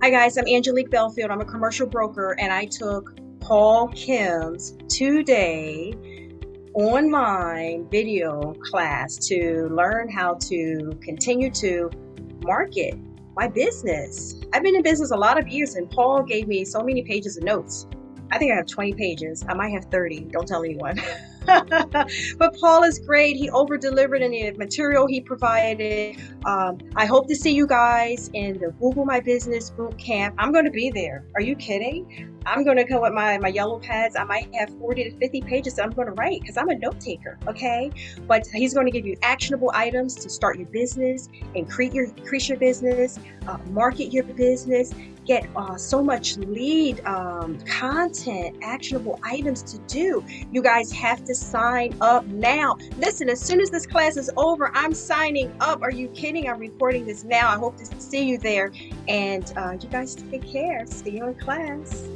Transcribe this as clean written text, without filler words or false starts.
Hi guys, I'm Angelique Belfield. I'm a commercial broker and I took Paul Kim's 2-day online video class to learn how to continue to market my business. I've been in business a lot of years and Paul gave me so many pages of notes. I think I have 20 pages. I might have 30. Don't tell anyone. But Paul is great. He over-delivered in the material he provided. I hope to see you guys in the Google My Business Bootcamp. I'm going to be there. Are you kidding? I'm going to come with my yellow pads. I might have 40 to 50 pages that I'm going to write because I'm a note taker, okay? But he's going to give you actionable items to start your business, increase your business, market your business, get so much lead content, actionable items to do. You guys have to sign up now. Listen, as soon as this class is over, I'm signing up. Are you kidding? I'm recording this now. I hope to see you there. And you guys take care. See you in class.